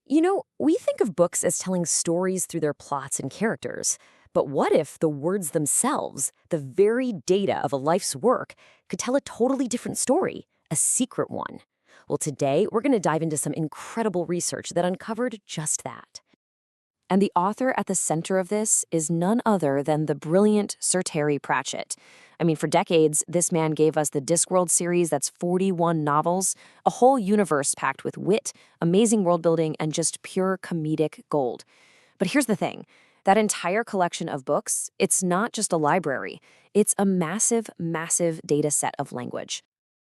We think of books as telling stories through their plots and characters. But what if the words themselves, the very data of a life's work, could tell a totally different story, a secret one? Well, today we're going to dive into some incredible research that uncovered just that. And the author at the center of this is none other than the brilliant Sir Terry Pratchett. I mean, for decades, this man gave us the Discworld series that's 41 novels, a whole universe packed with wit, amazing world building, and just pure comedic gold. But here's the thing. That entire collection of books, it's not just a library. It's a massive, massive data set of language.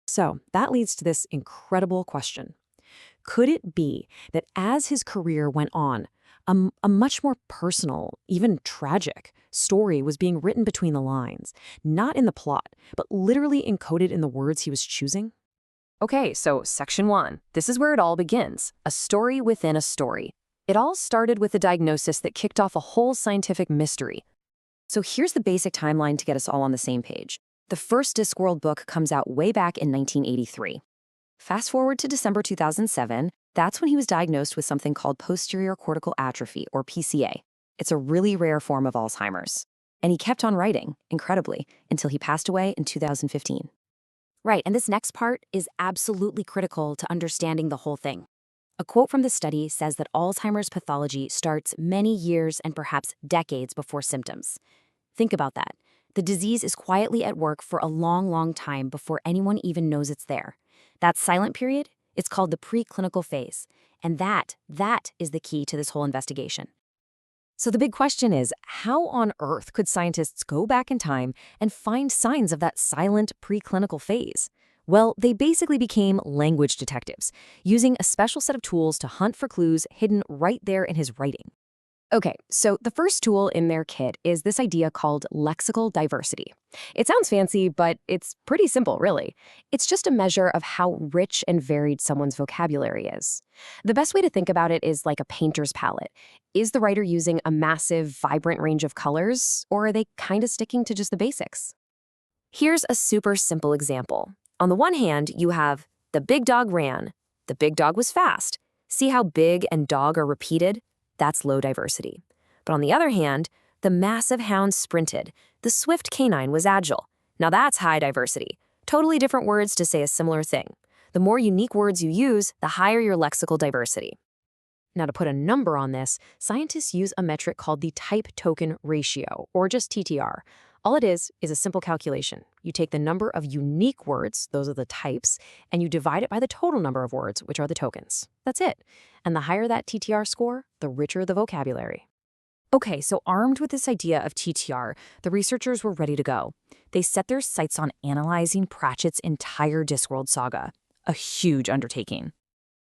So that leads to this incredible question. Could it be that as his career went on, a much more personal, even tragic, story was being written between the lines, not in the plot, but literally encoded in the words he was choosing? Okay, so Section 1. This is where it all begins, a story within a story. It all started with a diagnosis that kicked off a whole scientific mystery. So here's the basic timeline to get us all on the same page. The first Discworld book comes out way back in 1983. Fast forward to December 2007, that's when he was diagnosed with something called posterior cortical atrophy, or PCA. It's a really rare form of Alzheimer's. And he kept on writing, incredibly, until he passed away in 2015. Right, and this next part is absolutely critical to understanding the whole thing. A quote from the study says that Alzheimer's pathology starts many years and perhaps decades before symptoms. Think about that. The disease is quietly at work for a long, long time before anyone even knows it's there. That silent period, it's called the preclinical phase. And that is the key to this whole investigation. So the big question is, how on earth could scientists go back in time and find signs of that silent preclinical phase? Well, they basically became language detectives, using a special set of tools to hunt for clues hidden right there in his writing. Okay, so the first tool in their kit is this idea called lexical diversity. It sounds fancy, but it's pretty simple, really. It's just a measure of how rich and varied someone's vocabulary is. The best way to think about it is like a painter's palette. Is the writer using a massive, vibrant range of colors, or are they kind of sticking to just the basics? Here's a super simple example. On the one hand, you have the big dog ran, the big dog was fast. See how big and dog are repeated? That's low diversity. But on the other hand, the massive hound sprinted, the swift canine was agile. Now that's high diversity. Totally different words to say a similar thing. The more unique words you use, the higher your lexical diversity. Now to put a number on this, scientists use a metric called the type token ratio, or just TTR. All it is a simple calculation. You take the number of unique words, those are the types, and you divide it by the total number of words, which are the tokens. That's it. And the higher that TTR score, the richer the vocabulary. Okay, so armed with this idea of TTR, the researchers were ready to go. They set their sights on analyzing Pratchett's entire Discworld saga, a huge undertaking.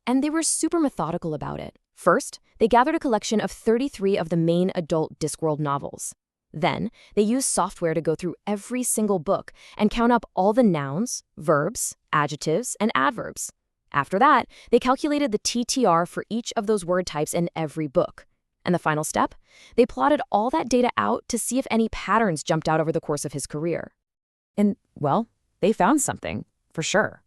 And they were super methodical about it. First, they gathered a collection of 33 of the main adult Discworld novels. Then, they used software to go through every single book and count up all the nouns, verbs, adjectives, and adverbs. After that, they calculated the TTR for each of those word types in every book. And the final step? They plotted all that data out to see if any patterns jumped out over the course of his career. And, well, they found something, for sure.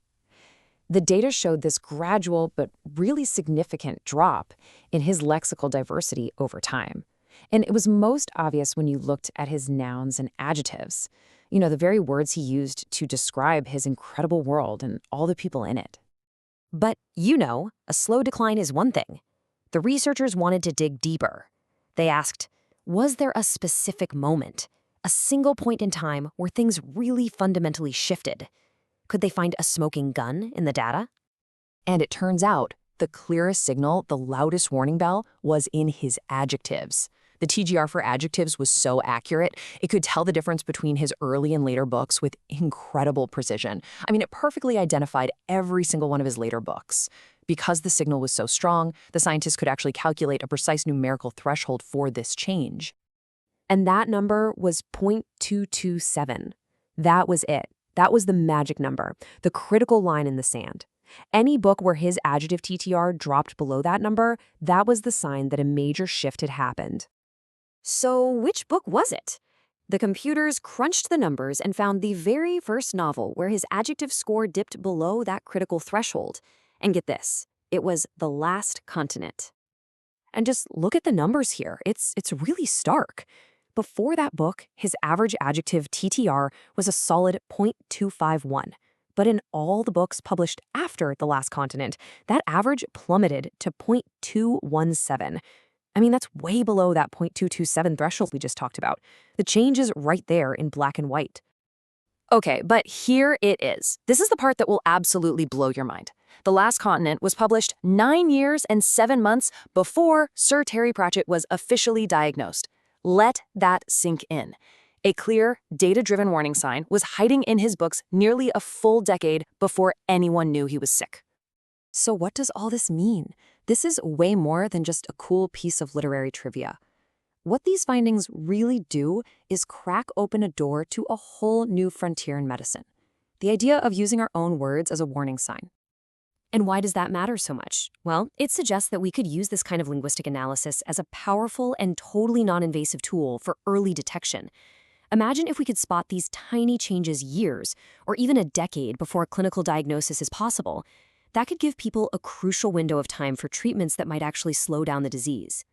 The data showed this gradual but really significant drop in his lexical diversity over time. And it was most obvious when you looked at his nouns and adjectives, the very words he used to describe his incredible world and all the people in it. But, a slow decline is one thing. The researchers wanted to dig deeper. They asked, was there a specific moment, a single point in time where things really fundamentally shifted? Could they find a smoking gun in the data? And it turns out, the clearest signal, the loudest warning bell, was in his adjectives. The TGR for adjectives was so accurate, it could tell the difference between his early and later books with incredible precision. I mean, it perfectly identified every single one of his later books. Because the signal was so strong, the scientists could actually calculate a precise numerical threshold for this change. And that number was 0.227. That was it. That was the magic number, the critical line in the sand. Any book where his adjective TTR dropped below that number, that was the sign that a major shift had happened. So which book was it? The computers crunched the numbers and found the very first novel where his adjective score dipped below that critical threshold. And get this, it was The Last Continent. And just look at the numbers here. It's really stark. Before that book, his average adjective TTR was a solid 0.251. But in all the books published after The Last Continent, that average plummeted to 0.217. I mean, that's way below that 0.227 threshold we just talked about. The change is right there in black and white. Okay, but here it is. This is the part that will absolutely blow your mind. The Last Continent was published 9 years and 7 months before Sir Terry Pratchett was officially diagnosed. Let that sink in. A clear, data-driven warning sign was hiding in his books nearly a full decade before anyone knew he was sick. So what does all this mean? This is way more than just a cool piece of literary trivia. What these findings really do is crack open a door to a whole new frontier in medicine. The idea of using our own words as a warning sign. And why does that matter so much? Well, it suggests that we could use this kind of linguistic analysis as a powerful and totally non-invasive tool for early detection. Imagine if we could spot these tiny changes years, or even a decade before clinical diagnosis is possible. That could give people a crucial window of time for treatments that might actually slow down the disease.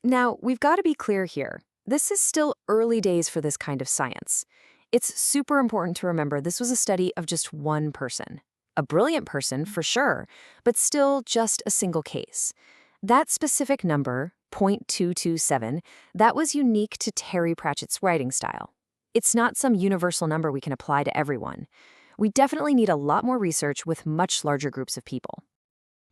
Now, we've got to be clear here. This is still early days for this kind of science. It's super important to remember this was a study of just one person. A brilliant person, for sure, but still just a single case. That specific number, 0.227, that was unique to Terry Pratchett's writing style. It's not some universal number we can apply to everyone. We definitely need a lot more research with much larger groups of people.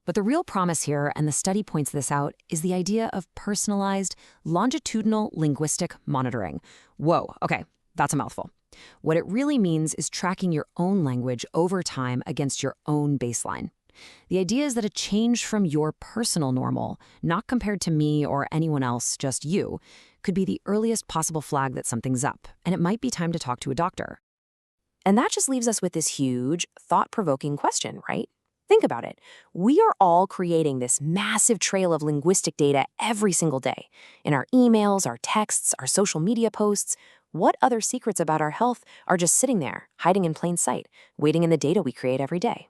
But the real promise here, and the study points this out, is the idea of personalized, longitudinal linguistic monitoring. Whoa, okay, that's a mouthful. What it really means is tracking your own language over time against your own baseline. The idea is that a change from your personal normal, not compared to me or anyone else, just you, could be the earliest possible flag that something's up, and it might be time to talk to a doctor. And that just leaves us with this huge, thought-provoking question, right? Think about it. We are all creating this massive trail of linguistic data every single day. In our emails, our texts, our social media posts. What other secrets about our health are just sitting there, hiding in plain sight, waiting in the data we create every day?